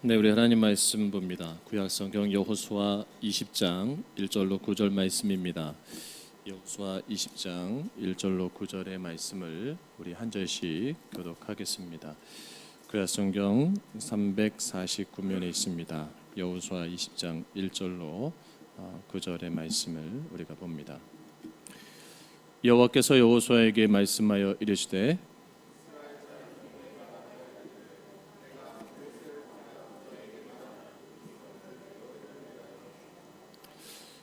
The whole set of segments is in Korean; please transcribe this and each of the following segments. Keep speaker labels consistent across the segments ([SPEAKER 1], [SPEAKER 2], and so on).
[SPEAKER 1] 네, 우리 하나님 말씀 봅니다. 구약성경 여호수아 20장 1절로 9절 말씀입니다. 여호수아 20장 1절로 9절의 말씀을 우리 한 절씩 교독하겠습니다. 구약성경 349면에 있습니다. 여호수아 20장 1절로 9절의 말씀을 우리가 봅니다. 여호와께서 여호수아에게 말씀하여 이르시되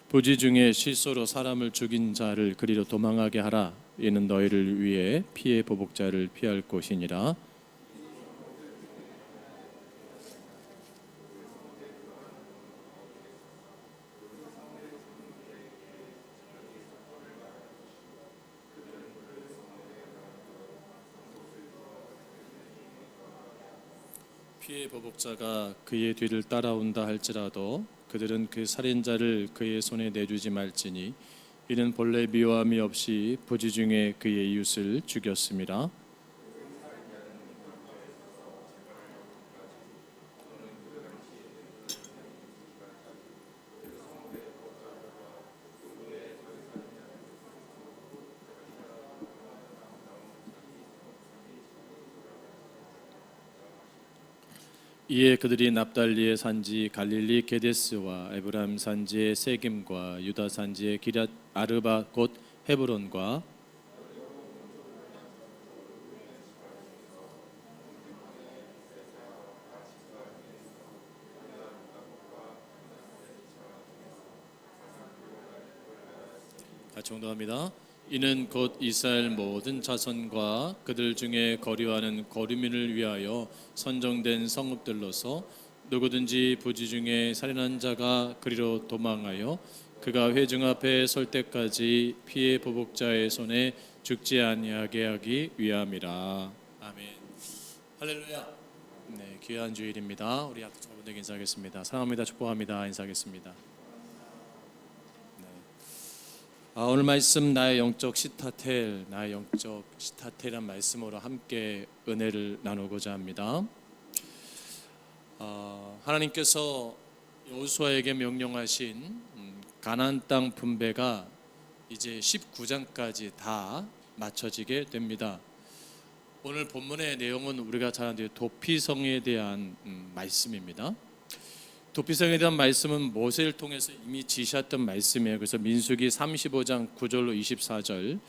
[SPEAKER 1] 부지 중에 실소로 사람을 죽인 자를 그리로 도망하게 하라. 이는 너희를 위해 피해 보복자를 피할 곳이니라. 피해 보복자가 그의 뒤를 따라온다 할지라도 그들은 그 살인자를 그의 손에 내주지 말지니 이는 본래 미워함이 없이 부지 중에 그의 이웃을 죽였음이라. 이에 그들이 납달리의 산지 갈릴리 게데스와 에브라임 산지의 세겜과 유다 산지의 기럇 아르바 곧 헤브론과 같이 정도합니다. 이는 곧 이스라엘 모든 자손과 그들 중에 거류하는 거류민을 위하여 선정된 성읍들로서 누구든지 부지 중에 살인한 자가 그리로 도망하여 그가 회중 앞에 설 때까지 피해 보복자의 손에 죽지 아니하게 하기 위함이라. 아멘. 할렐루야. 네, 귀한 주일입니다. 우리 학부모분들께 인사하겠습니다. 사랑합니다. 축복합니다. 인사하겠습니다. 오늘 말씀 나의 영적 시타텔이란 말씀으로 함께 은혜를 나누고자 합니다. 하나님께서 여호수아에게 명령하신 가나안 땅 분배가 이제 19장까지 다 마쳐지게 됩니다. 오늘 본문의 내용은 우리가 잘 아는 도피성에 대한 말씀입니다. 도피성에 대한 말씀은 모세를 통해서 이미 지시했던 말씀이에요. 그래서 민수기 35장 9절로 24절,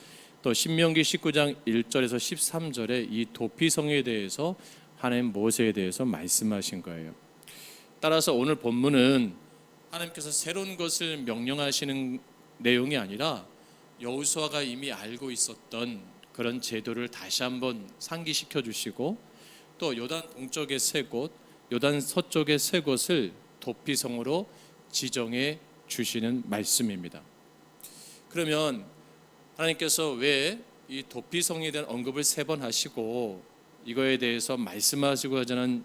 [SPEAKER 1] 또 신명기 19장 1절에서 13절에 이 도피성에 대해서 하나님 모세에 대해서 말씀하신 거예요. 따라서 오늘 본문은 하나님께서 새로운 것을 명령하시는 내용이 아니라 여호수아가 이미 알고 있었던 그런 제도를 다시 한번 상기시켜 주시고, 또 요단 동쪽의 세 곳, 요단 서쪽의 세 곳을 도피성으로 지정해 주시는 말씀입니다. 그러면 하나님께서 왜 이 도피성에 대한 언급을 3번 하시고 이거에 대해서 말씀하시고 하자는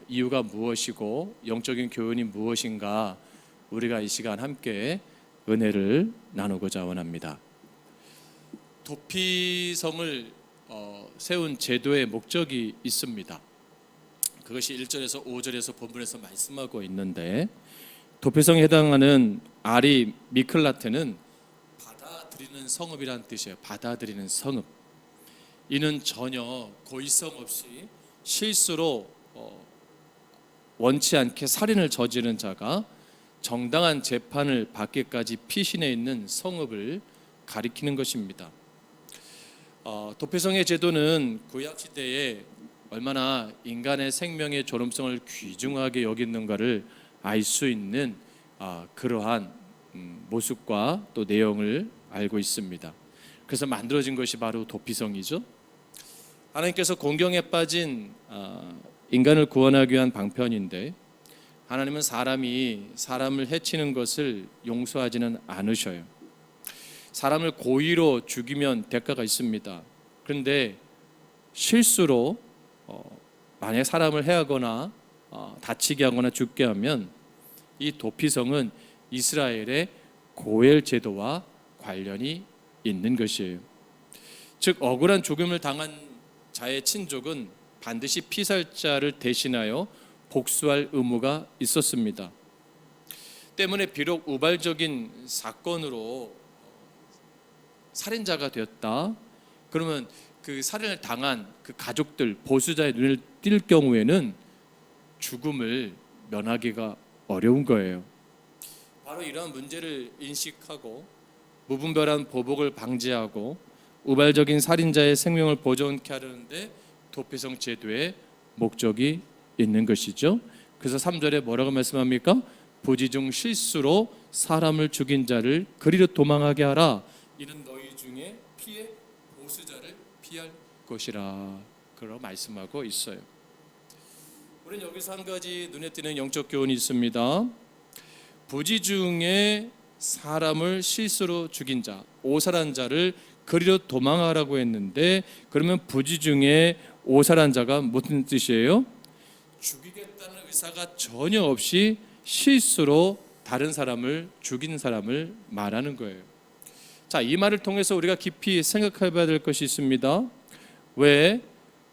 [SPEAKER 1] 이유가 무엇이고 영적인 교훈이 무엇인가, 우리가 이 시간 함께 은혜를 나누고자 원합니다. 도피성을 세운 제도의 목적이 있습니다. 그것이 1절에서 5절에서 본문에서 말씀하고 있는데, 도피성에 해당하는 아리 미클라테는 받아들이는 성읍이란 뜻이에요. 받아들이는 성읍. 이는 전혀 고의성 없이 실수로 원치 않게 살인을 저지른 자가 정당한 재판을 받기까지 피신해 있는 성읍을 가리키는 것입니다. 도피성의 제도는 구약시대에 얼마나 인간의 생명의 존엄성을 귀중하게 여기는가를 알 수 있는 그러한 모습과 또 내용을 알고 있습니다. 그래서 만들어진 것이 바로 도피성이죠. 하나님께서 공경에 빠진 인간을 구원하기 위한 방편인데, 하나님은 사람이 사람을 해치는 것을 용서하지는 않으셔요. 사람을 고의로 죽이면 대가가 있습니다. 그런데 실수로 만약 사람을 해하거나 다치게 하거나 죽게 하면 이 도피성은 이스라엘의 고엘 제도와 관련이 있는 것이에요. 즉 억울한 죽음을 당한 자의 친족은 반드시 피살자를 대신하여 복수할 의무가 있었습니다. 때문에 비록 우발적인 사건으로 살인자가 되었다. 그러면 그 살인을 당한 그 가족들, 보수자의 눈을 띌 경우에는 죽음을 면하기가 어려운 거예요. 바로 이러한 문제를 인식하고 무분별한 보복을 방지하고 우발적인 살인자의 생명을 보존케 하려는데 도피성 제도의 목적이 있는 것이죠. 그래서 3절에 뭐라고 말씀합니까? 부지 중 실수로 사람을 죽인 자를 그리로 도망하게 하라. 이는 너희 중에 피해 보수자를 피할 것이라. 그러 말씀하고 있어요. 우리는 여기서 한 가지 눈에 띄는 영적 교훈이 있습니다. 부지 중에 사람을 실수로 죽인 자, 오살한 자를 그리로 도망하라고 했는데, 그러면 부지 중에 오살한 자가 무슨 뜻이에요? 죽이겠다는 의사가 전혀 없이 실수로 다른 사람을 죽인 사람을 말하는 거예요. 자, 이 말을 통해서 우리가 깊이 생각해 봐야 될 것이 있습니다. 왜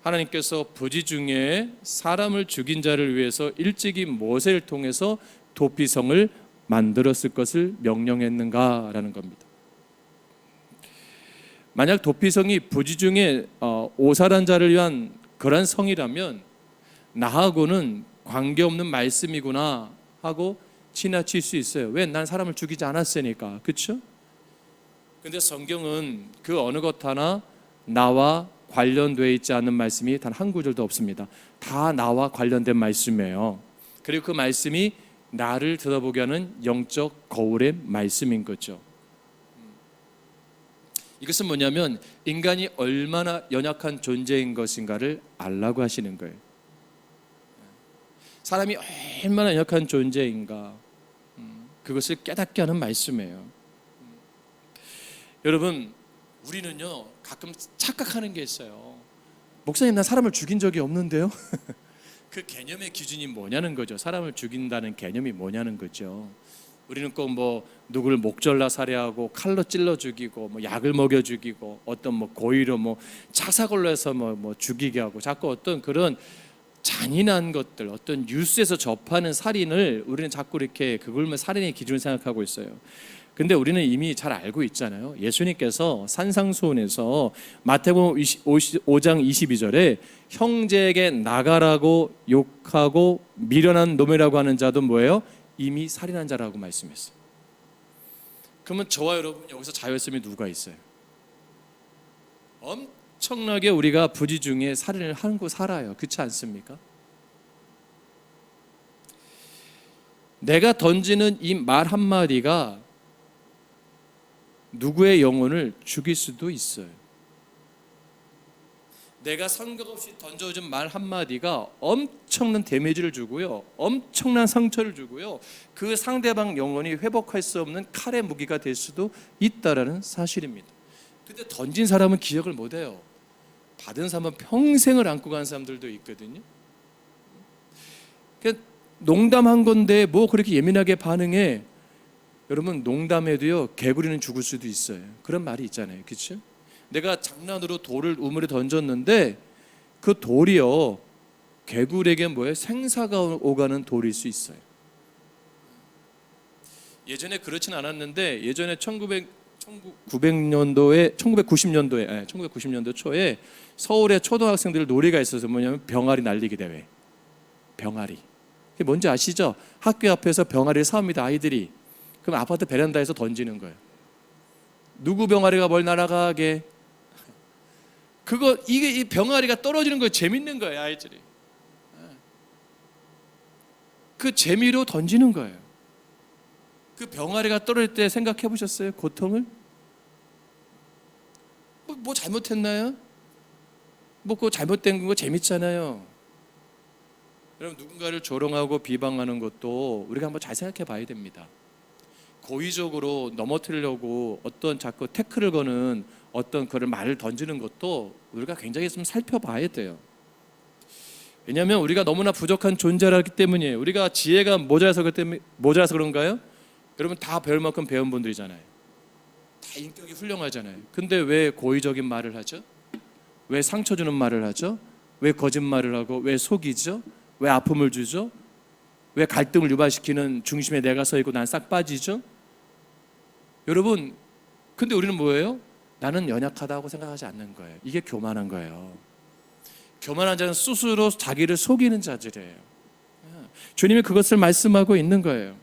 [SPEAKER 1] 하나님께서 부지 중에 사람을 죽인 자를 위해서 일찍이 모세를 통해서 도피성을 만들었을 것을 명령했는가라는 겁니다. 만약 도피성이 부지 중에 오살한 자를 위한 그런 성이라면 나하고는 관계없는 말씀이구나 하고 지나칠 수 있어요. 왜? 난 사람을 죽이지 않았으니까. 그렇죠? 근데 성경은 그 어느 것 하나 나와 관련되어 있지 않은 말씀이 단 한 구절도 없습니다. 다 나와 관련된 말씀이에요. 그리고 그 말씀이 나를 들어보게 하는 영적 거울의 말씀인 거죠. 이것은 뭐냐면 인간이 얼마나 연약한 존재인 것인가를 알라고 하시는 거예요. 사람이 얼마나 연약한 존재인가, 그것을 깨닫게 하는 말씀이에요. 여러분, 우리는요 가끔 착각하는 게 있어요. 목사님, 나 사람을 죽인 적이 없는데요. 그 개념의 기준이 뭐냐는 거죠. 사람을 죽인다는 개념이 뭐냐는 거죠. 우리는 꼭 뭐 누구를 목졸라 살해하고 칼로 찔러 죽이고 뭐 약을 먹여 죽이고 어떤 뭐 고의로 뭐 자사골로 해서 뭐 죽이게 하고 자꾸 어떤 그런 잔인한 것들, 어떤 뉴스에서 접하는 살인을 우리는 자꾸 이렇게 그걸만 살인의 기준을 생각하고 있어요. 근데 우리는 이미 잘 알고 있잖아요. 예수님께서 산상수훈에서 마태복음 5장 22절에 형제에게 나가라고 욕하고 미련한 놈이라고 하는 자도 뭐예요? 이미 살인한 자라고 말씀했어요. 그러면 저와 여러분 여기서 자유했음이 누가 있어요? 엄청나게 우리가 부지 중에 살인을 하고 살아요. 그렇지 않습니까? 내가 던지는 이 말 한마디가 누구의 영혼을 죽일 수도 있어요. 내가 생각 없이 던져준 말 한마디가 엄청난 데미지를 주고요, 엄청난 상처를 주고요, 그 상대방 영혼이 회복할 수 없는 칼의 무기가 될 수도 있다라는 사실입니다. 근데 던진 사람은 기억을 못해요. 받은 사람은 평생을 안고 간 사람들도 있거든요. 그냥 농담한 건데 뭐 그렇게 예민하게 반응해. 여러분, 농담해도요 개구리는 죽을 수도 있어요. 그런 말이 있잖아요. 그렇죠? 내가 장난으로 돌을 우물에 던졌는데 그 돌이요 개구리에게 뭐예요? 생사가 오가는 돌일 수 있어요. 예전에 그렇진 않았는데 예전에 1990년도 초에 서울에 초등학생들 놀이가 있어서 뭐냐면 병아리 날리기 대회. 병아리. 그게 뭔지 아시죠? 학교 앞에서 병아리를 삽니다, 아이들이. 그럼 아파트 베란다에서 던지는 거예요. 누구 병아리가 뭘 날아가게. 이게 이 병아리가 떨어지는 거 재밌는 거예요, 아이들이. 그 재미로 던지는 거예요. 그 병아리가 떨어질 때 생각해 보셨어요? 고통을? 뭐 잘못했나요? 뭐 그거 잘못된 거 재밌잖아요. 여러분, 누군가를 조롱하고 비방하는 것도 우리가 한번 잘 생각해 봐야 됩니다. 고의적으로 넘어뜨리려고 어떤 자꾸 태클을 거는 어떤 그런 말을 던지는 것도 우리가 굉장히 좀 살펴봐야 돼요. 왜냐하면 우리가 너무나 부족한 존재라기 때문이에요. 우리가 지혜가 모자라서 그런가요? 여러분, 다 배울 만큼 배운 분들이잖아요. 다 인격이 훌륭하잖아요. 근데 왜 고의적인 말을 하죠? 왜 상처 주는 말을 하죠? 왜 거짓말을 하고 왜 속이죠? 왜 아픔을 주죠? 왜 갈등을 유발시키는 중심에 내가 서 있고 난 싹 빠지죠? 여러분, 근데 우리는 뭐예요? 나는 연약하다고 생각하지 않는 거예요. 이게 교만한 거예요. 교만한 자는 스스로 자기를 속이는 자들이에요. 주님이 그것을 말씀하고 있는 거예요.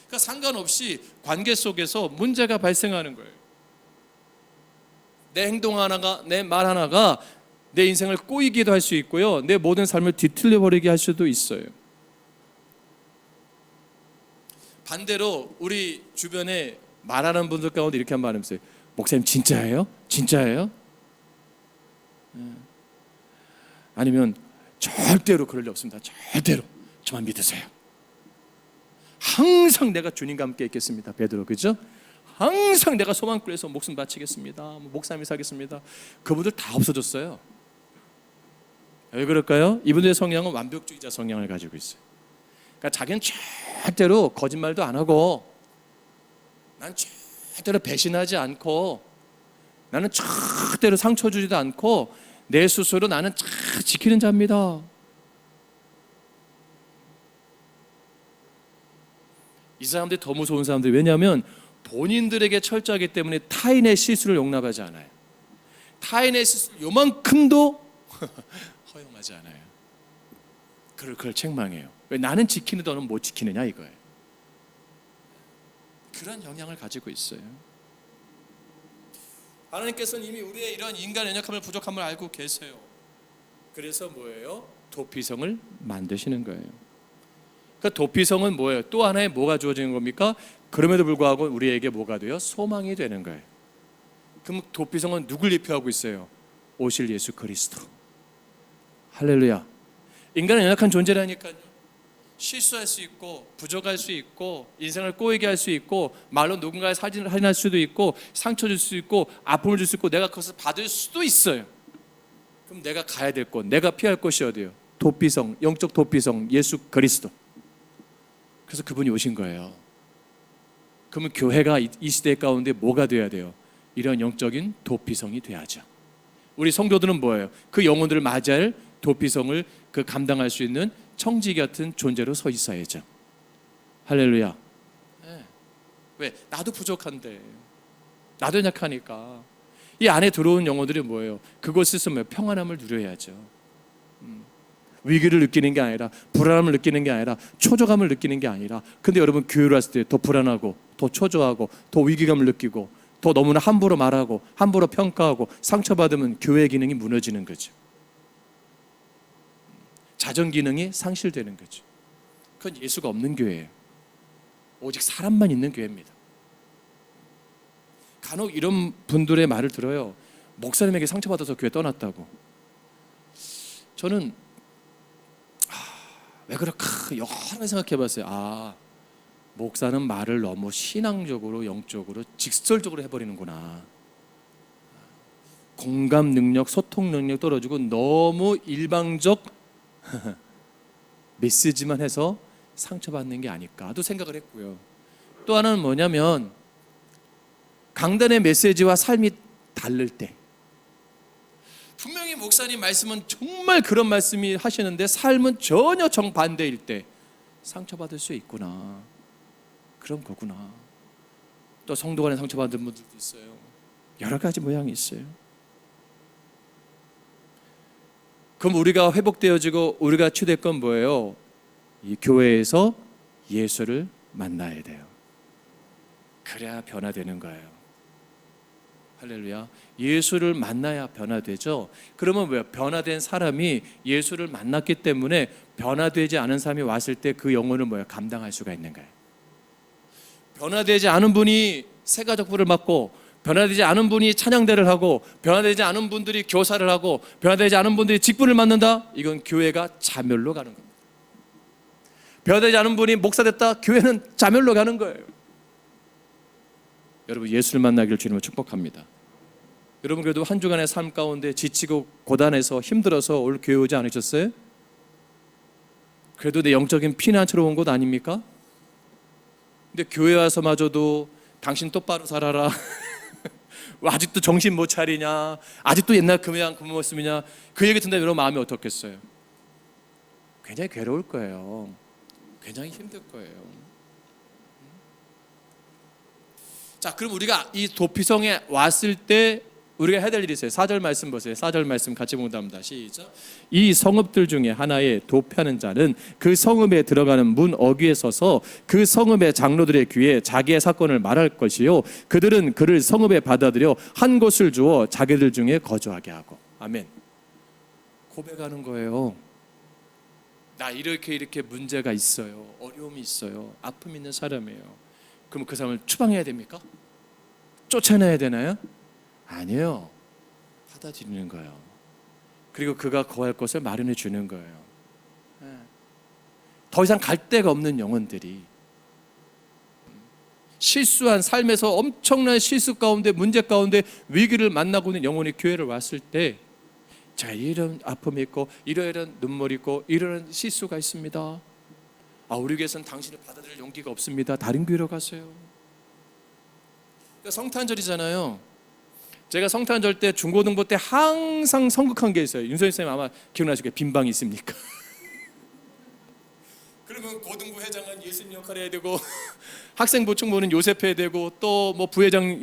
[SPEAKER 1] 그러니까 상관없이 관계 속에서 문제가 발생하는 거예요. 내 행동 하나가, 내 말 하나가 내 인생을 꼬이기도 할 수 있고요, 내 모든 삶을 뒤틀려 버리게 할 수도 있어요. 반대로 우리 주변에 말하는 분들 가운데 이렇게 한 말이 있어요. 목사님 진짜예요? 진짜예요? 아니면 절대로 그럴 리 없습니다. 절대로 저만 믿으세요. 항상 내가 주님과 함께 있겠습니다. 베드로, 그죠? 항상 내가 소망꾼에서 목숨 바치겠습니다. 목사님이 사겠습니다. 그분들 다 없어졌어요. 왜 그럴까요? 이분들의 성향은 완벽주의자 성향을 가지고 있어요. 그러니까 자기는 절대로 거짓말도 안 하고, 난 절대로 배신하지 않고, 나는 절대로 상처 주지도 않고, 내 스스로 나는 잘 지키는 자입니다. 이 사람들이 더 무서운 사람들이, 왜냐하면 본인들에게 철저하기 때문에 타인의 실수를 용납하지 않아요. 타인의 실수를 요만큼도 허용하지 않아요. 그걸 책망해요. 왜 나는 지키는데 너는 못 지키느냐 이거예요. 그런 영향을 가지고 있어요. 하나님께서는 이미 우리의 이런 인간 연약함을, 부족함을 알고 계세요. 그래서 뭐예요? 도피성을 만드시는 거예요. 그 도피성은 뭐예요? 또 하나의 뭐가 주어지는 겁니까? 그럼에도 불구하고 우리에게 뭐가 돼요? 소망이 되는 거예요. 그럼 도피성은 누굴 대표하고 있어요? 오실 예수 그리스도. 할렐루야. 인간은 연약한 존재라니까요. 실수할 수 있고, 부족할 수 있고, 인생을 꼬이게 할 수 있고, 말로 누군가의 사진을 할인할 수도 있고, 상처 줄 수 있고, 아픔을 줄 수 있고, 내가 그것을 받을 수도 있어요. 그럼 내가 가야 될 곳, 내가 피할 곳이 어디예요? 도피성, 영적 도피성, 예수 그리스도. 그래서 그분이 오신 거예요. 그러면 교회가 이 시대 가운데 뭐가 돼야 돼요? 이런 영적인 도피성이 돼야죠. 우리 성도들은 뭐예요? 그 영혼들을 맞이할 도피성을 감당할 수 있는 청지 같은 존재로 서 있어야죠. 할렐루야. 네. 왜? 나도 부족한데, 나도 약하니까. 이 안에 들어온 영혼들이 뭐예요? 그곳에서 평안함을 누려야죠. 위기를 느끼는 게 아니라, 불안함을 느끼는 게 아니라, 초조감을 느끼는 게 아니라. 근데 여러분, 교회로 왔을 때 더 불안하고, 더 초조하고, 더 위기감을 느끼고, 더 너무나 함부로 말하고, 함부로 평가하고, 상처받으면 교회 기능이 무너지는 거죠. 자정 기능이 상실되는 거죠. 그건 예수가 없는 교회예요. 오직 사람만 있는 교회입니다. 간혹 이런 분들의 말을 들어요. 목사님에게 상처받아서 교회 떠났다고. 저는 왜 그럴까 여러 번 생각해봤어요. 목사는 말을 너무 신앙적으로, 영적으로, 직설적으로 해버리는구나. 공감 능력, 소통 능력 떨어지고 너무 일방적 메시지만 해서 상처받는 게 아닐까도 생각을 했고요. 또 하나는 뭐냐면, 강단의 메시지와 삶이 다를 때, 분명히 목사님 말씀은 정말 그런 말씀이 하시는데 삶은 전혀 정반대일 때 상처받을 수 있구나, 그런 거구나. 또 성도 간에 상처받은 분들도 있어요. 여러 가지 모양이 있어요. 그럼 우리가 회복되어지고 우리가 취될 건 뭐예요? 이 교회에서 예수를 만나야 돼요. 그래야 변화되는 거예요. 할렐루야. 예수를 만나야 변화되죠. 그러면 왜요? 변화된 사람이 예수를 만났기 때문에 변화되지 않은 사람이 왔을 때 그 영혼을 감당할 수가 있는 거예요. 변화되지 않은 분이 세가족부를 맡고, 변화되지 않은 분이 찬양대를 하고, 변화되지 않은 분들이 교사를 하고, 변화되지 않은 분들이 직분을 맡는다? 이건 교회가 자멸로 가는 겁니다. 변화되지 않은 분이 목사 됐다? 교회는 자멸로 가는 거예요. 여러분, 예수를 만나기를 주님을 축복합니다. 여러분, 그래도 한 주간의 삶 가운데 지치고 고단해서 힘들어서 올 교회 오지 않으셨어요? 그래도 내 영적인 피난처로 온 곳 아닙니까? 근데 교회 와서마저도 당신 똑바로 살아라, 아직도 정신 못 차리냐, 아직도 옛날 그 모습이냐, 그 얘기 듣는다 여러분 마음이 어떻겠어요? 굉장히 괴로울 거예요. 굉장히 힘들 거예요. 자, 그럼 우리가 이 도피성에 왔을 때 우리가 해야 될 일이 있어요. 4절 말씀 보세요. 4절 말씀 같이 봉독합니다. 시작. 이 성읍들 중에 하나에 도피하는 자는 그 성읍에 들어가는 문 어귀에 서서 그 성읍의 장로들의 귀에 자기의 사건을 말할 것이요 그들은 그를 성읍에 받아들여 한 곳을 주어 자기들 중에 거주하게 하고. 아멘. 고백하는 거예요. 나 이렇게 문제가 있어요. 어려움이 있어요. 아픔 있는 사람이에요. 그럼 그 사람을 추방해야 됩니까? 쫓아내야 되나요? 아니에요. 받아들이는 거예요. 그리고 그가 거할 곳을 마련해 주는 거예요. 더 이상 갈 데가 없는 영혼들이 실수한 삶에서 엄청난 실수 가운데 문제 가운데 위기를 만나고 있는 영혼이 교회를 왔을 때 자, 이런 아픔이 있고 이러이런 눈물이 있고 이런 실수가 있습니다. 우리 교회에서는 당신을 받아들일 용기가 없습니다. 다른 교회로 가세요. 성탄절이잖아요. 제가 성탄절 때 중고등부 때 항상 선곡한 게 있어요. 윤선희 선생님 아마 기억나실 거예요. 빈방이 있습니까? 그러면 고등부 회장은 예수님 역할 해야 되고 학생 보충부는 요셉 해야 되고 또 뭐 부회장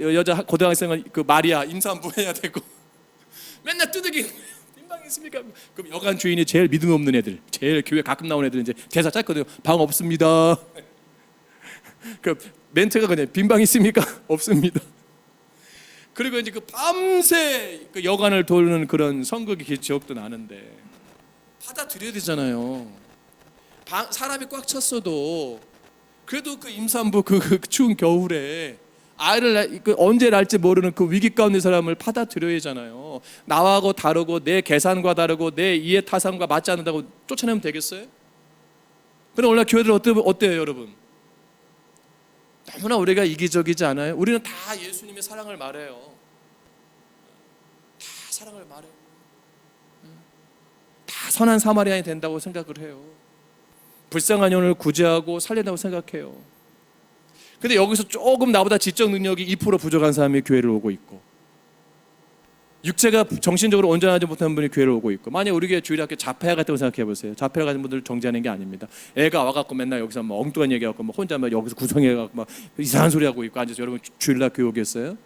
[SPEAKER 1] 여자 고등학생은 그 마리아 임산부 해야 되고 맨날 두들기는 거예요. 빈방이 있습니까? 그럼 여관 주인이 제일 믿음 없는 애들, 제일 교회 가끔 나오는 애들 이제 대사 짧거든요. 방 없습니다. 그 멘트가 그냥 빈방 있습니까? 없습니다. 그리고 이제 그 밤새 그 여관을 돌는 그런 선극의 기억도 나는데 받아들여야 되잖아요. 사람이 꽉 찼어도 그래도 그 임산부 그 추운 겨울에 아이를 언제 낳을지 모르는 그 위기 가운데 사람을 받아들여야 하잖아요. 나하고 다르고 내 계산과 다르고 내 이해 타산과 맞지 않는다고 쫓아내면 되겠어요? 그럼 원래 교회들 어때요 여러분? 너무나 우리가 이기적이지 않아요? 우리는 다 예수님의 사랑을 말해요. 다 사랑을 말해요. 다 선한 사마리아인이 된다고 생각을 해요. 불쌍한 영혼을 구제하고 살린다고 생각해요. 근데 여기서 조금 나보다 지적 능력이 2% 부족한 사람이 교회를 오고 있고 육체가 정신적으로 온전하지 못한 분이 교회를 오고 있고 만약 우리 교회 주일학교 자폐아 같다고 생각해 보세요. 자폐아 가진 분들 정죄하는 게 아닙니다. 애가 와갖고 맨날 여기서 뭐 엉뚱한 얘기하고 뭐 혼자 막 여기서 구성해갖고 막 이상한 소리 하고 있고 앉아서 여러분 주일날 교회 오겠어요?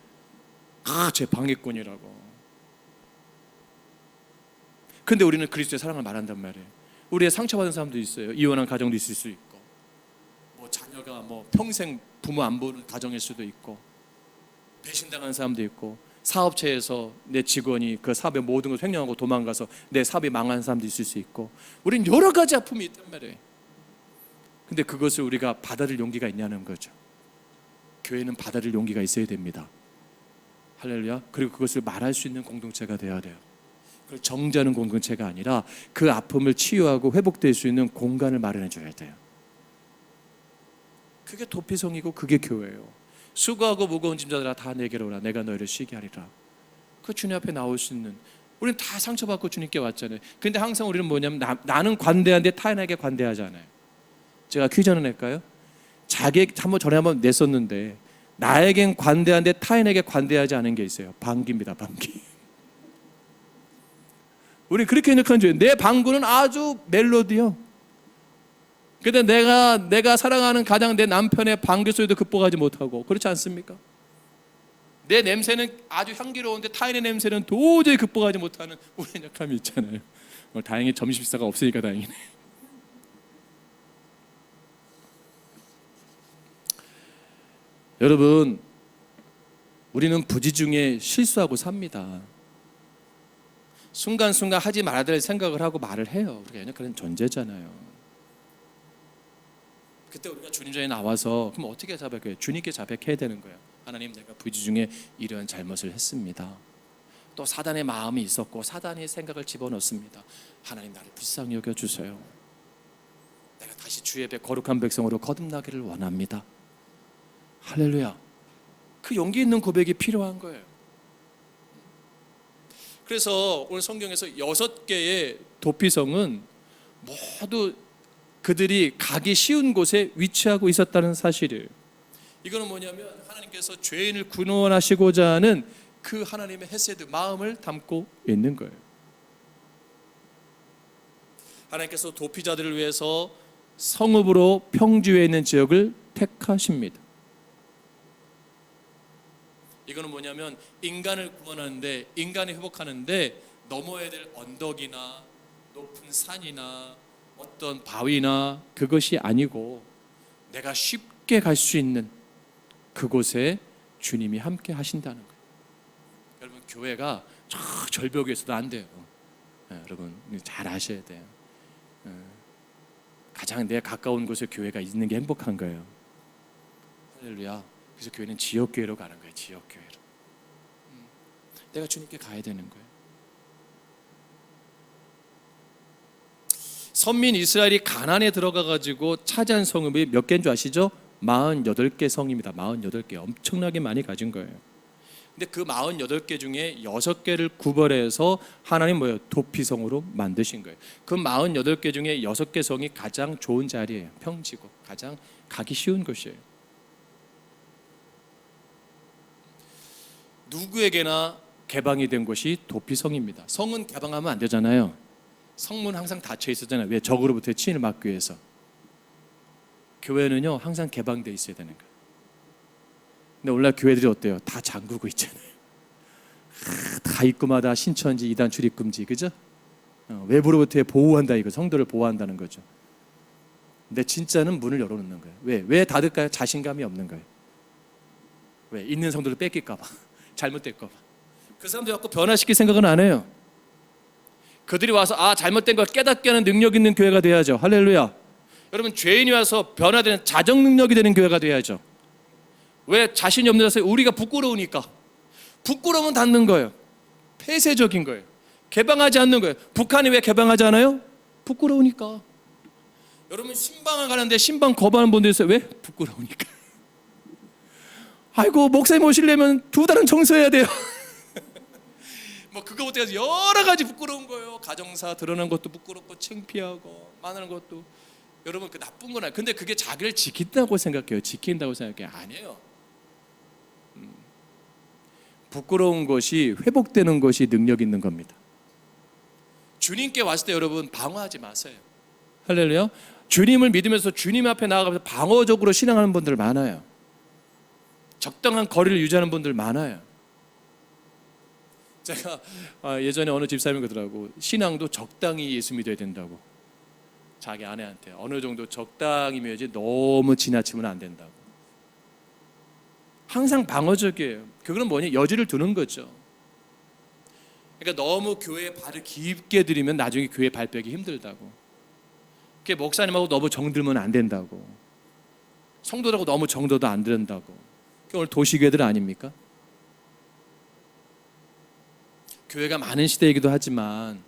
[SPEAKER 1] 제 방해꾼이라고. 근데 우리는 그리스도의 사랑을 말한단 말이에요. 우리의 상처받은 사람도 있어요. 이혼한 가정도 있을 수 있고 뭐 자녀가 뭐 평생 부모 안 보는 가정일 수도 있고 배신당한 사람도 있고 사업체에서 내 직원이 그 사업의 모든 걸 횡령하고 도망가서 내 사업이 망한 사람도 있을 수 있고 우린 여러 가지 아픔이 있단 말이에요. 근데 그것을 우리가 받아들일 용기가 있냐는 거죠. 교회는 받아들일 용기가 있어야 됩니다. 할렐루야. 그리고 그것을 말할 수 있는 공동체가 되어야 돼요. 그걸 정죄하는 공동체가 아니라 그 아픔을 치유하고 회복될 수 있는 공간을 마련해 줘야 돼요. 그게 도피성이고 그게 교회예요. 수고하고 무거운 짐자들아 다 내게로 오라 내가 너희를 쉬게 하리라. 그 주님 앞에 나올 수 있는 우리는 다 상처받고 주님께 왔잖아요. 근데 항상 우리는 뭐냐면 나는 관대한데 타인에게 관대하지 않아요. 제가 퀴즈 하나 낼까요? 전에 한번 냈었는데 나에겐 관대한데 타인에게 관대하지 않은 게 있어요. 방귀입니다. 방귀. 우리 그렇게 생각하는 줄 내 방구는 아주 멜로디요. 근데 내가 사랑하는 가장 내 남편의 방귀 소리도 극복하지 못하고 그렇지 않습니까? 내 냄새는 아주 향기로운데 타인의 냄새는 도저히 극복하지 못하는 우리의 약함이 있잖아요. 다행히 점심 식사가 없으니까 다행이네. 여러분, 우리는 부지 중에 실수하고 삽니다. 순간순간 하지 말아야 될 생각을 하고 말을 해요. 우리가 그런 존재잖아요. 그때 우리가 주님 전에 나와서 그럼 어떻게 자백해요? 주님께 자백해야 되는 거예요. 하나님, 내가 부지 중에 이러한 잘못을 했습니다. 또 사단의 마음이 있었고 사단의 생각을 집어넣습니다. 하나님, 나를 불쌍히 여겨주세요. 내가 다시 주의 배 거룩한 백성으로 거듭나기를 원합니다. 할렐루야. 그 용기 있는 고백이 필요한 거예요. 그래서 오늘 성경에서 6개의 도피성은 모두 그들이 가기 쉬운 곳에 위치하고 있었다는 사실을, 이거는 뭐냐면 하나님께서 죄인을 구원하시고자 하는 그 하나님의 헤세드 마음을 담고 있는 거예요. 하나님께서 도피자들을 위해서 성읍으로 평지에 있는 지역을 택하십니다. 이거는 뭐냐면 인간을 구원하는데, 인간이 회복하는데 넘어야 될 언덕이나 높은 산이나 어떤 바위나 그것이 아니고 내가 쉽게 갈 수 있는 그곳에 주님이 함께 하신다는 거예요. 여러분, 교회가 저 절벽에 있어도 안 돼요. 여러분 잘 아셔야 돼요. 가장 내 가까운 곳에 교회가 있는 게 행복한 거예요. 할렐루야. 그래서 교회는 지역교회로 가는 거예요. 지역교회로. 내가 주님께 가야 되는 거예요. 선민 이스라엘이 가나안에 들어가 가지고 차지한 성읍이 몇 개인 줄 아시죠? 48개 성입니다. 48개. 엄청나게 많이 가진 거예요. 근데 그 48개 중에 6개를 구별해서 하나님 뭐예요? 도피성으로 만드신 거예요. 그 48개 중에 6개 성이 가장 좋은 자리예요. 평지고 가장 가기 쉬운 곳이에요. 누구에게나 개방이 된 곳이 도피성입니다. 성은 개방하면 안 되잖아요. 성문 항상 닫혀 있었잖아요. 왜? 적으로부터의 침입을 막기 위해서. 교회는요 항상 개방되어 있어야 되는 거예요. 근데 오늘날 교회들이 어때요? 다 잠그고 있잖아요. 다 입구마다 신천지, 이단 출입금지, 그죠? 외부로부터의 보호한다, 이거 성도를 보호한다는 거죠. 근데 진짜는 문을 열어놓는 거예요. 왜 닫을까요? 자신감이 없는 거예요. 왜? 있는 성도를 뺏길까봐, 잘못될까봐. 그 사람들 갖고 변화시킬 생각은 안 해요. 그들이 와서 잘못된 걸 깨닫게 하는 능력 있는 교회가 돼야죠. 할렐루야. 여러분, 죄인이 와서 변화되는 자정 능력이 되는 교회가 돼야죠. 왜? 자신이 없는 데서 우리가 부끄러우니까. 부끄러우면 닫는 거예요. 폐쇄적인 거예요. 개방하지 않는 거예요. 북한이 왜 개방하지 않아요? 부끄러우니까. 여러분, 신방을 가는데 신방 거부하는 분들 있어요. 왜? 부끄러우니까. 아이고, 목사님 오시려면 2달은 청소해야 돼요. 뭐 그거부터 해서 여러 가지 부끄러운 거예요. 가정사 드러난 것도 부끄럽고 창피하고 많은 것도. 여러분, 그 나쁜 건 아니에요. 근데 그게 자기를 지킨다고 생각해요. 지킨다고 생각해요. 아니에요. 부끄러운 것이 회복되는 것이 능력 있는 겁니다. 주님께 왔을 때 여러분 방어하지 마세요. 할렐루야. 주님을 믿으면서 주님 앞에 나아가면서 방어적으로 신앙하는 분들 많아요. 적당한 거리를 유지하는 분들 많아요. 제가 예전에 어느 집사님이 그러더라고. 신앙도 적당히 예수 믿어야 된다고. 자기 아내한테 어느 정도 적당히 믿어야지 너무 지나치면 안 된다고. 항상 방어적이에요. 그거는 뭐냐? 여지를 두는 거죠. 그러니까 너무 교회에 발을 깊게 들이면 나중에 교회 발 빼기 힘들다고. 그게 목사님하고 너무 정들면 안 된다고. 성도라고 너무 정도도 안 된다고. 그게 오늘 도시교회들 아닙니까? 교회가 많은 시대이기도 하지만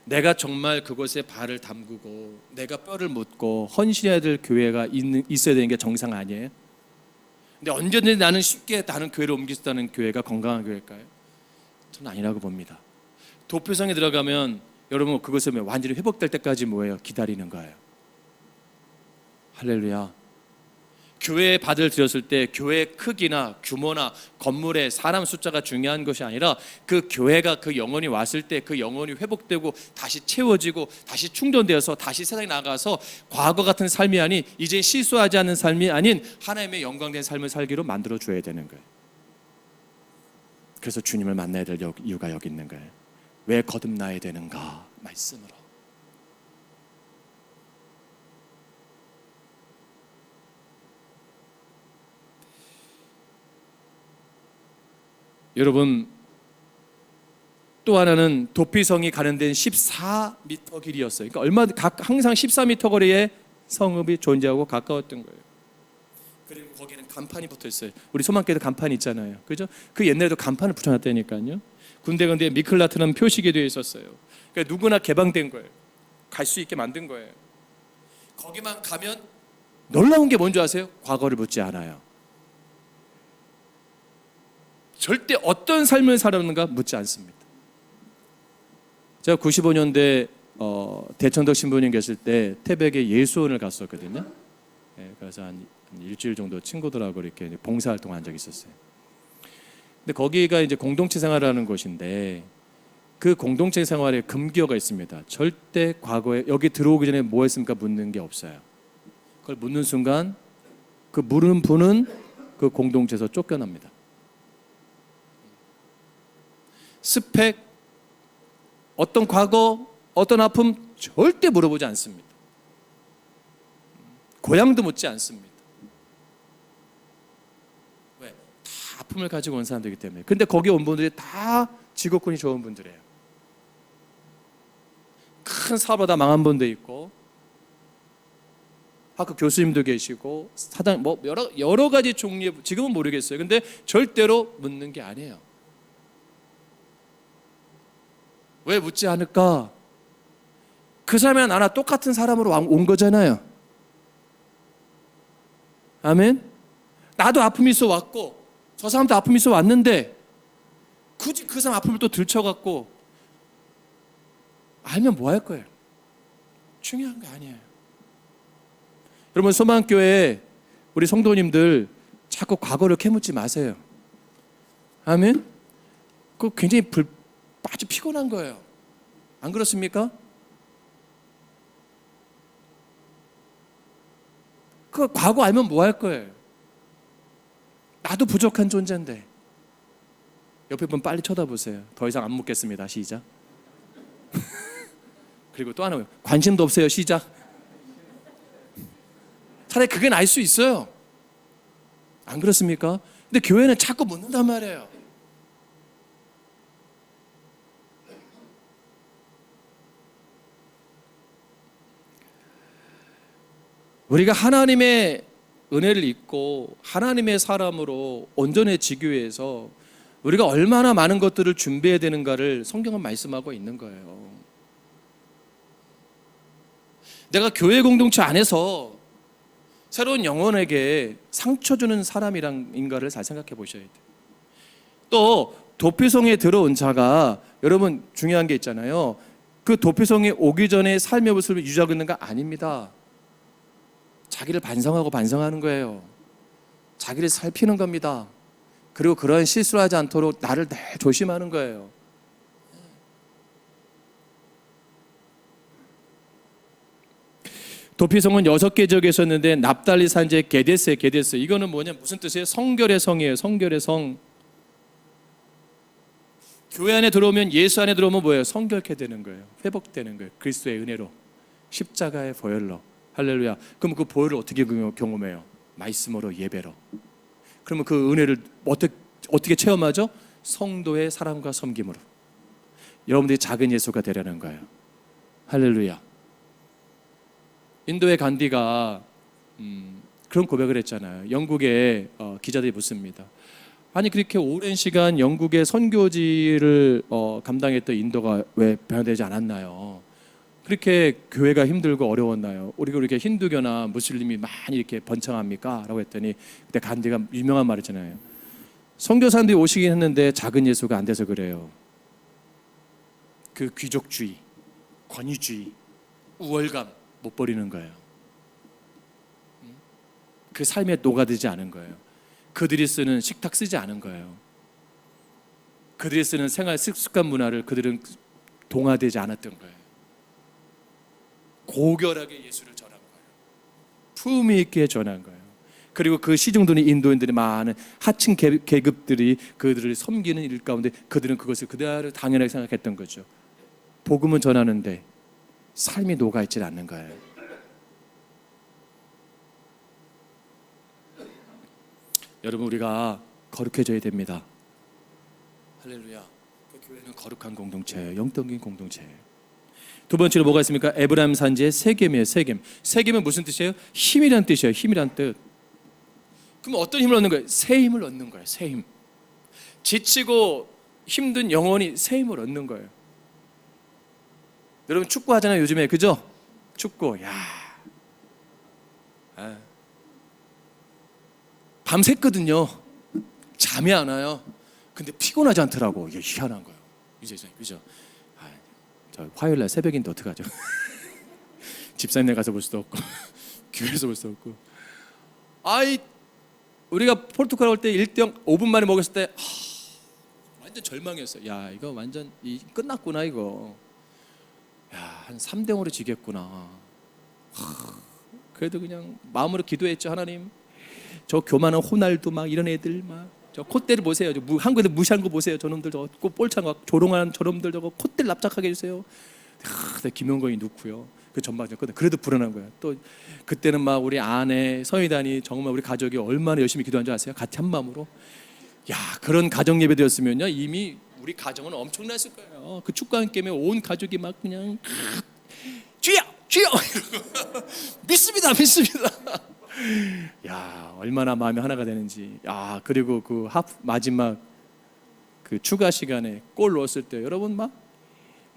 [SPEAKER 1] 내가 정말 그곳에 발을 담그고 내가 뼈를 묻고 헌신해야 될 교회가 있어야 되는 게 정상 아니에요? 근데 언제든지 나는 쉽게 다른 교회로 옮길 수 있다는 교회가 건강한 교회일까요? 저는 아니라고 봅니다. 도피성에 들어가면 여러분 그것을 완전히 회복될 때까지 뭐예요? 기다리는 거예요. 할렐루야. 교회에 발을 들였을 때 교회의 크기나 규모나 건물의 사람 숫자가 중요한 것이 아니라 그 교회가 그 영혼이 왔을 때 그 영혼이 회복되고 다시 채워지고 다시 충전되어서 다시 세상에 나가서 과거 같은 삶이 아닌 이제 실수하지 않는 삶이 아닌 하나님의 영광된 삶을 살기로 만들어줘야 되는 거예요. 그래서 주님을 만나야 될 이유가 여기 있는 거예요. 왜 거듭나야 되는가? 말씀으로. 여러분, 또 하나는 도피성이 가는 데는 14m 길이었어요. 그러니까 항상 14m 거리에 성읍이 존재하고 가까웠던 거예요. 그리고 거기는 간판이 붙어 있어요. 우리 소망교회도 간판이 있잖아요. 그죠? 그 옛날에도 간판을 붙여놨다니까요. 군데군데 미클라트라는 표식이 되어 있었어요. 그러니까 누구나 개방된 거예요. 갈 수 있게 만든 거예요. 거기만 가면 놀라운 게 뭔지 아세요? 과거를 묻지 않아요. 절대 어떤 삶을 살았는가 묻지 않습니다. 제가 95년대 대천덕 신부님 계실 때 태백에 예수원을 갔었거든요. 그래서 한 일주일 정도 친구들하고 이렇게 봉사활동한 적이 있었어요. 근데 거기가 이제 공동체 생활을 하는 곳인데 그 공동체 생활에 금기어가 있습니다. 절대 과거에 여기 들어오기 전에 뭐 했습니까? 묻는 게 없어요. 그걸 묻는 순간 그 물은 분은 그 공동체에서 쫓겨납니다. 스펙, 어떤 과거, 어떤 아픔 절대 물어보지 않습니다. 고향도 묻지 않습니다. 왜? 다 아픔을 가지고 온 사람들이기 때문에. 근데 거기 온 분들이 다 직업군이 좋은 분들이에요. 큰 사업을 다 망한 분도 있고, 학교 교수님도 계시고, 사장 뭐 여러 가지 종류의, 지금은 모르겠어요. 근데 절대로 묻는 게 아니에요. 왜 묻지 않을까? 그 사람이랑 나나 똑같은 사람으로 온 거잖아요. 아멘? 나도 아픔이 있어 왔고 저 사람도 아픔이 있어 왔는데 굳이 그 사람 아픔을 또 들춰갖고 알면 뭐 할 거예요? 중요한 거 아니에요. 여러분, 소망교회 우리 성도님들 자꾸 과거를 캐묻지 마세요. 아멘? 그거 굉장히 아주 피곤한 거예요. 안 그렇습니까? 그 과거 알면 뭐 할 거예요? 나도 부족한 존재인데. 옆에 분 빨리 쳐다보세요. 더 이상 안 묻겠습니다. 시작. 그리고 또 하나, 관심도 없어요. 시작. 차라리 그게 나을 수 있어요. 안 그렇습니까? 근데 교회는 자꾸 묻는단 말이에요. 우리가 하나님의 은혜를 입고 하나님의 사람으로 온전해지기 위해서 우리가 얼마나 많은 것들을 준비해야 되는가를 성경은 말씀하고 있는 거예요. 내가 교회 공동체 안에서 새로운 영혼에게 상처 주는 사람이란인가를 잘 생각해 보셔야 돼요. 또 도피성에 들어온 자가, 여러분 중요한 게 있잖아요. 그 도피성에 오기 전에 삶의 모습을 유지하고 있는가? 아닙니다. 자기를 반성하고 반성하는 거예요. 자기를 살피는 겁니다. 그리고 그런 실수를 하지 않도록 나를 늘 조심하는 거예요. 도피성은 6개 지역에 있었는데 납달리 산지에 게데스에 게데스, 이거는 뭐냐, 무슨 뜻이에요? 성결의 성이에요. 성결의 성. 교회 안에 들어오면, 예수 안에 들어오면 뭐예요? 성결케 되는 거예요. 회복되는 거예요. 그리스도의 은혜로, 십자가의 보혈로. 할렐루야. 그럼 그 보혈을 어떻게 경험해요? 말씀으로, 예배로. 그러면 그 은혜를 어떻게 체험하죠? 성도의 사랑과 섬김으로. 여러분들이 작은 예수가 되려는 거예요. 할렐루야. 인도의 간디가 그런 고백을 했잖아요. 영국의 기자들이 묻습니다. 아니, 그렇게 오랜 시간 영국의 선교지를 감당했던 인도가 왜 변화되지 않았나요? 그렇게 교회가 힘들고 어려웠나요? 우리가 이렇게 힌두교나 무슬림이 많이 이렇게 번창합니까? 라고 했더니 그때 간디가 유명한 말이잖아요. 선교사님들이 오시긴 했는데 작은 예수가 안 돼서 그래요. 그 귀족주의, 권위주의, 우월감 못 버리는 거예요. 그 삶에 녹아들지 않은 거예요. 그들이 쓰는 식탁 쓰지 않은 거예요. 그들이 쓰는 생활 습관 문화를 그들은 동화되지 않았던 거예요. 고결하게 예수를 전한 거예요. 품위 있게 전한 거예요. 그리고 그 시중들이 인도인들이 많은 하층 계급들이 그들을 섬기는 일 가운데 그들은 그것을 그대로 당연하게 생각했던 거죠. 복음은 전하는데 삶이 녹아있지 않는 거예요. 여러분, 우리가 거룩해져야 됩니다. 할렐루야. 그 교회는 거룩한 공동체예요. 영적인 공동체예요. 두 번째로 뭐가 있습니까? 에브라임 산지의 세겜이에요. 세겜. 세겜은 무슨 뜻이에요? 힘이란 뜻이에요. 힘이란 뜻. 그럼 어떤 힘을 얻는 거예요? 새 힘을 얻는 거예요. 새 힘. 지치고 힘든 영혼이 새 힘을 얻는 거예요. 여러분 축구 하잖아요. 요즘에. 그죠? 축구. 야. 밤샜거든요. 잠이 안 와요. 근데 피곤하지 않더라고. 이게 희한한 거예요. 그죠? 저 화요일 날 새벽인데 어떡하죠? 집사님네 가서 볼 수도 없고 교회에서 볼 수도 없고. 우리가 포르투갈 올 때 1대0 5분 만에 먹었을 때 완전 절망했어요. 야, 이거 완전 끝났구나 이거. 야, 한 3대0으로 지겠구나. 그래도 그냥 마음으로 기도했죠. 하나님, 저 교만한 호날두 막 이런 애들 막 저 콧대를 보세요. 한국에서 무시한 거 보세요. 저놈들 저거 꼴창 조롱하는 저놈들 저거 콧대를 납작하게 해주세요. 김용건이 넣고요. 그 전반전 그래도 불안한 거야. 또 그때는 막 우리 아내 서희단이 정말 우리 가족이 얼마나 열심히 기도한 줄 아세요? 같이 한 마음으로. 야, 그런 가정 예배 되었으면요 이미 우리 가정은 엄청났을 거예요. 그 축구한 게임에 온 가족이 막 그냥 주여 주여 믿습니다 믿습니다. 야, 얼마나 마음이 하나가 되는지. 야, 그리고 그 마지막 그 추가 시간에 골 넣었을 때 여러분 막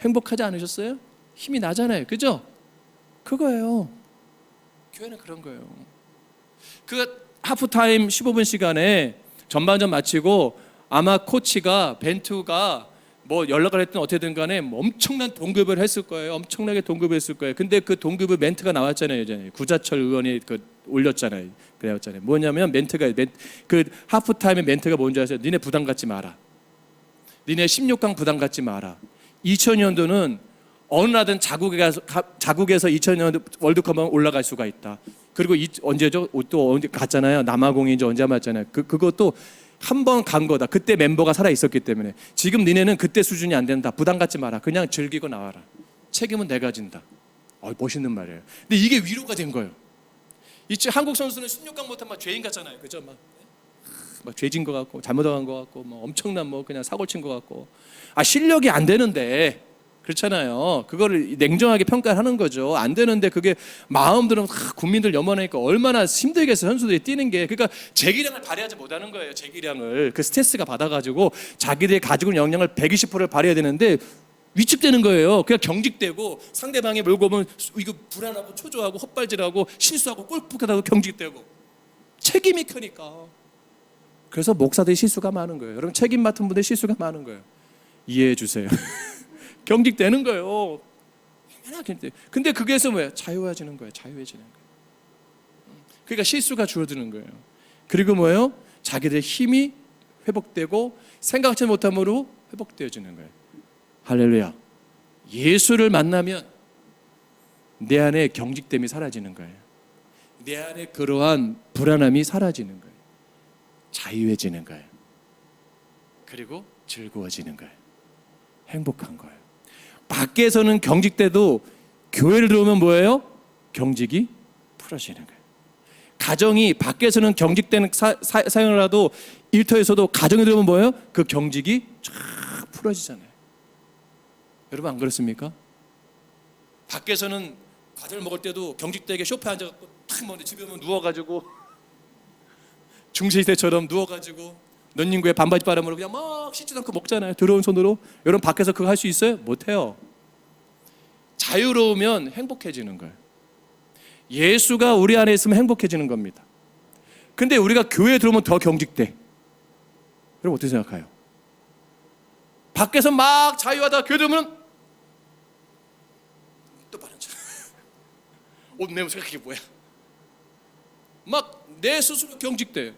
[SPEAKER 1] 행복하지 않으셨어요? 힘이 나잖아요, 그죠? 그거예요. 교회는 그런 거예요. 그 하프타임 15분 시간에 전반전 마치고 아마 코치가 벤투가 뭐 연락을 했든 어떻게든 간에 뭐 엄청난 동급을 했을 거예요. 엄청나게 동급을 했을 거예요. 근데 그 동급의 멘트가 나왔잖아요. 예전에 구자철 의원이 올렸잖아요. 그랬잖아요. 뭐냐면 그 하프타임의 멘트가 뭔지 아세요? 니네 부담 갖지 마라. 니네 16강 부담 갖지 마라. 2000년도는 어느 나라든 자국에서 2000년 월드컵만 올라갈 수가 있다. 그리고 언제죠? 또 언제 갔잖아요. 남아공이 언제 맞잖아요. 그것도 한 번 간 거다. 그때 멤버가 살아 있었기 때문에. 지금 니네는 그때 수준이 안 된다. 부담 갖지 마라. 그냥 즐기고 나와라. 책임은 내가 진다. 멋있는 말이에요. 근데 이게 위로가 된 거예요. 한국 선수는 16강 못하면 막 죄인 같잖아요. 그죠? 막 죄진 것 같고 잘못한 것 같고 뭐 엄청난 뭐 그냥 사고 친 것 같고. 실력이 안 되는데 그렇잖아요. 그거를 냉정하게 평가하는 거죠. 안 되는데 그게 마음들은 국민들 염원하니까 얼마나 힘들겠어요. 선수들이 뛰는 게. 그러니까 재기량을 발휘하지 못하는 거예요. 재기량을. 그 스트레스가 받아가지고 자기들이 가지고 있는 역량을 120%를 발휘해야 되는데 위축되는 거예요. 그냥 경직되고 상대방이 몰고 오면 이거 불안하고 초조하고 헛발질하고 실수하고 꼴프하고 경직되고 책임이 크니까. 그래서 목사들이 실수가 많은 거예요. 여러분 책임 맡은 분들 실수가 많은 거예요. 이해해 주세요. 경직되는 거예요. 근데 그게서 뭐예요? 자유해지는 거예요. 자유해지는 거예요. 그러니까 실수가 줄어드는 거예요. 그리고 뭐예요? 자기들의 힘이 회복되고 생각지 못함으로 회복되어지는 거예요. 할렐루야. 예수를 만나면 내 안에 경직됨이 사라지는 거예요. 내 안에 그러한 불안함이 사라지는 거예요. 자유해지는 거예요. 그리고 즐거워지는 거예요. 행복한 거예요. 밖에서는 경직돼도 교회를 들어오면 뭐예요? 경직이 풀어지는 거예요. 가정이 밖에서는 경직되는 사용을 하도 일터에서도 가정에 들어오면 뭐예요? 그 경직이 쫙 풀어지잖아요. 여러분 안 그렇습니까? 밖에서는 과자를 먹을 때도 경직되게 소파에 앉아갖고 탁 먹는데 집에 오면 누워가지고 중세시대처럼 누워가지고 넌닝구에 반바지 바람으로 그냥 막 씻지도 않고 먹잖아요. 더러운 손으로. 여러분 밖에서 그거 할 수 있어요? 못해요. 자유로우면 행복해지는 거예요. 예수가 우리 안에 있으면 행복해지는 겁니다. 근데 우리가 교회에 들어오면 더 경직돼. 여러분 어떻게 생각해요? 밖에서 막 자유하다 교회 들어오면 또 바른 척. 옷 내면서 그게 뭐야? 막 내 스스로 경직돼.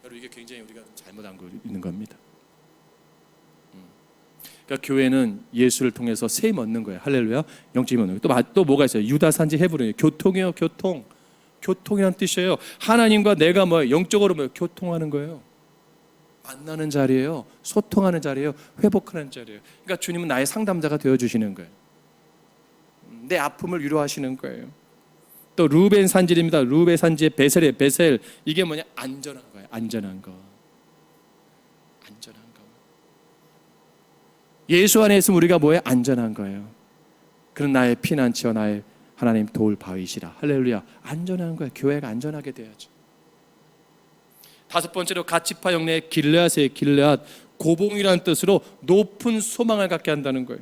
[SPEAKER 1] 여러분 이게 굉장히 우리가 잘못한 거 있는 겁니다. 그러니까 교회는 예수를 통해서 세임 얻는 거예요. 할렐루야. 영적인 얻는 거예요. 또 뭐가 있어요? 유다 산지 헤브론이에요. 교통이에요. 교통. 교통이란 뜻이에요. 하나님과 내가 영적으로 교통하는 거예요. 만나는 자리예요. 소통하는 자리예요. 회복하는 자리예요. 그러니까 주님은 나의 상담자가 되어주시는 거예요. 내 아픔을 위로하시는 거예요. 또 루벤 산지입니다. 루벤 산지의 베셀이에요. 베셀. 이게 뭐냐? 안전한 거예요. 안전한 거. 안전한 거. 예수 안에 있으면 우리가 뭐예요? 안전한 거예요. 그런 나의 피난처, 나의 하나님 도울 바위시라. 할렐루야. 안전한 거예요. 교회가 안전하게 돼야죠. 다섯 번째로 갓지파 영내의 길르앗의 길르앗, 고봉이라는 뜻으로 높은 소망을 갖게 한다는 거예요.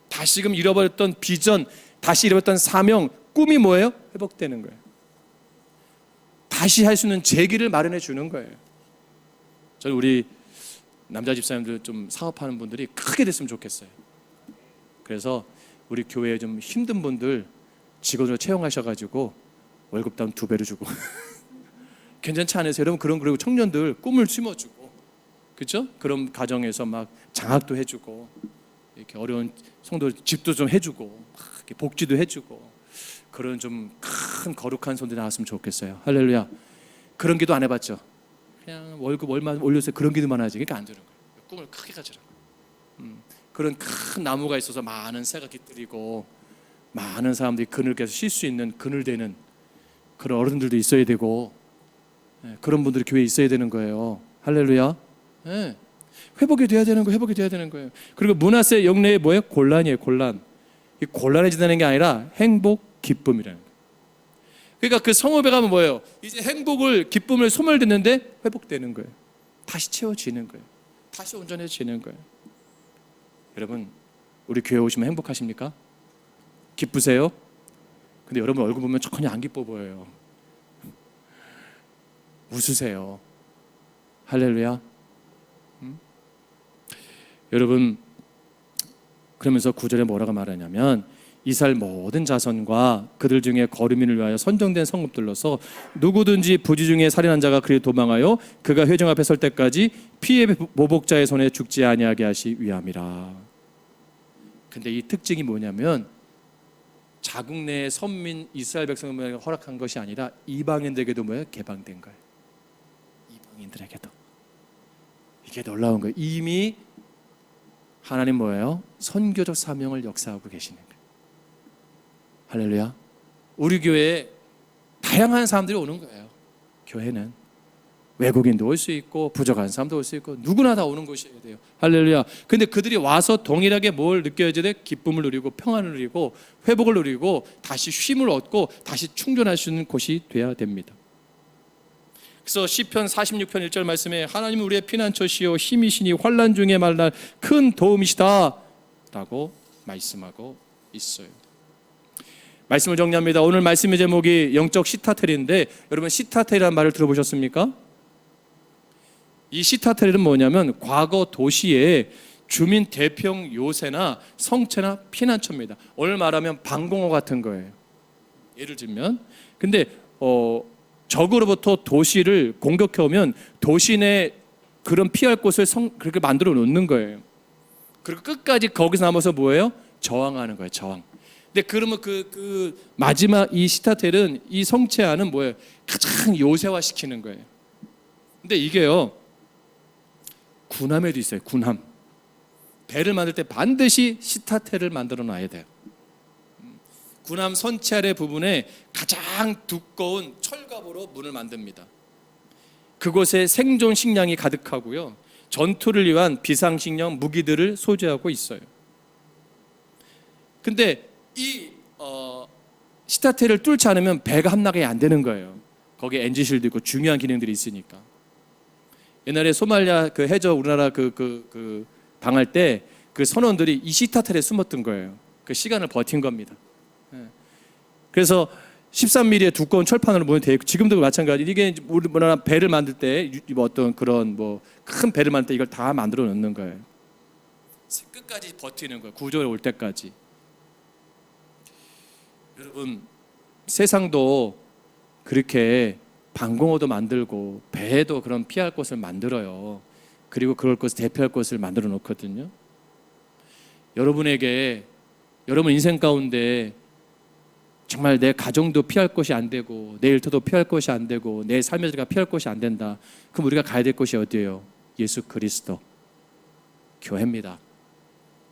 [SPEAKER 1] 다시금 잃어버렸던 비전, 다시 잃어버렸던 사명, 꿈이 뭐예요? 회복되는 거예요. 다시 할 수 있는 재기를 마련해 주는 거예요. 저는 우리 남자 집사님들 좀 사업하는 분들이 크게 됐으면 좋겠어요. 그래서 우리 교회에 좀 힘든 분들 직원으로 채용하셔가지고 월급 다운 2배로 주고 괜찮지 않으세요? 여러분 그리고 청년들 꿈을 심어주고 그죠? 그런 가정에서 막 장학도 해주고 이렇게 어려운 성도 집도 좀 해주고 막 이렇게 복지도 해주고 그런 좀 큰 거룩한 손들이 나왔으면 좋겠어요. 할렐루야. 그런 기도 안 해봤죠? 그냥 월급 얼마 올려서 그런 기도만 하지. 그러니까 안 되는 거예요. 꿈을 크게 가지라고. 그런 큰 나무가 있어서 많은 새가 깃들이고 많은 사람들이 그늘에서 쉴 수 있는 그늘되는 그런 어른들도 있어야 되고 그런 분들이 교회에 있어야 되는 거예요. 할렐루야. 네. 회복이 돼야 되는 거예요. 회복이 돼야 되는 거예요. 그리고 므낫세 영내에 뭐예요? 곤란이에요. 곤란. 이 곤란해진다는 게 아니라 행복, 기쁨이라는 거예요. 그러니까 그 성읍에 가면 뭐예요? 이제 행복을, 기쁨을 소멸됐는데 회복되는 거예요. 다시 채워지는 거예요. 다시 온전해지는 거예요. 여러분, 우리 교회 오시면 행복하십니까? 기쁘세요? 근데 여러분 얼굴 보면 전혀 안 기뻐 보여요. 웃으세요. 할렐루야. 여러분, 그러면서 9절에 뭐라고 말하냐면 이스라엘 모든 자손과 그들 중에 거류민을 위하여 선정된 성읍들로서 누구든지 부지 중에 살인한 자가 그리 도망하여 그가 회중 앞에 설 때까지 피해 보복자의 손에 죽지 아니하게 하시 위함이라. 근데 이 특징이 뭐냐면 자국 내의 선민 이스라엘 백성에게 허락한 것이 아니라 이방인들에게도 뭐예요? 개방된 거예요. 이방인들에게도. 이게 놀라운 거예요. 이미 하나님 뭐예요? 선교적 사명을 역사하고 계시는 거예요. 할렐루야. 우리 교회에 다양한 사람들이 오는 거예요. 교회는 외국인도 올 수 있고 부족한 사람도 올 수 있고 누구나 다 오는 곳이어야 돼요. 할렐루야. 근데 그들이 와서 동일하게 뭘 느껴야 돼? 기쁨을 누리고 평안을 누리고 회복을 누리고 다시 쉼을 얻고 다시 충전할 수 있는 곳이 돼야 됩니다. 그래서 시편 46편 1절 말씀에 하나님은 우리의 피난처시요 힘이시니 환난 중에 만날 큰 도움이시다 라고 말씀하고 있어요. 말씀을 정리합니다. 오늘 말씀의 제목이 영적 시타텔인데 여러분 시타텔이라는 말을 들어보셨습니까? 이 시타텔은 뭐냐면 과거 도시의 주민 대평 요새나 성체나 피난처입니다. 오늘 말하면 방공호 같은 거예요. 예를 들면 근데 적으로부터 도시를 공격해 오면 도시 내 그런 피할 곳을 그렇게 만들어 놓는 거예요. 그리고 끝까지 거기서 남아서 뭐예요? 저항하는 거예요. 저항. 근데 그러면 그 마지막 이 시타텔은 이 성체 안은 뭐예요? 가장 요새화 시키는 거예요. 근데 이게요 군함에도 있어요. 군함. 배를 만들 때 반드시 시타텔을 만들어 놔야 돼요. 군함 선체 아래 부분에 가장 두꺼운 철갑으로 문을 만듭니다. 그곳에 생존 식량이 가득하고요. 전투를 위한 비상식량 무기들을 소지하고 있어요. 근데 이 시타텔을 뚫지 않으면 배가 함락이 안 되는 거예요. 거기에 엔진실도 있고 중요한 기능들이 있으니까. 옛날에 소말리아 그 해저 우리나라 그 당할 때 그 선원들이 이 시타텔에 숨었던 거예요. 그 시간을 버틴 겁니다. 그래서 13mm의 두꺼운 철판으로 문이 되어 있고 지금도 마찬가지. 이게 우리나라 배를 만들 때 어떤 그런 뭐 큰 배를 만들 때 이걸 다 만들어 놓는 거예요. 끝까지 버티는 거예요. 구조에 올 때까지. 여러분 세상도 그렇게 방공호도 만들고 배도 그런 피할 곳을 만들어요. 그리고 그럴 곳을 대피할 곳을 만들어 놓거든요. 여러분에게 여러분 인생 가운데 정말 내 가정도 피할 곳이 안 되고 내 일터도 피할 곳이 안 되고 내 삶의 질가 피할 곳이 안 된다. 그럼 우리가 가야 될 곳이 어디예요? 예수 그리스도 교회입니다.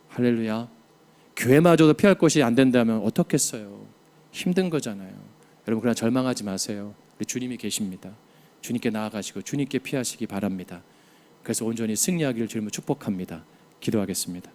[SPEAKER 1] 할렐루야. 교회마저도 피할 곳이 안 된다면 어떻겠어요? 힘든 거잖아요. 여러분 그러나 절망하지 마세요. 우리 주님이 계십니다. 주님께 나아가시고 주님께 피하시기 바랍니다. 그래서 온전히 승리하기를 주님을 축복합니다. 기도하겠습니다.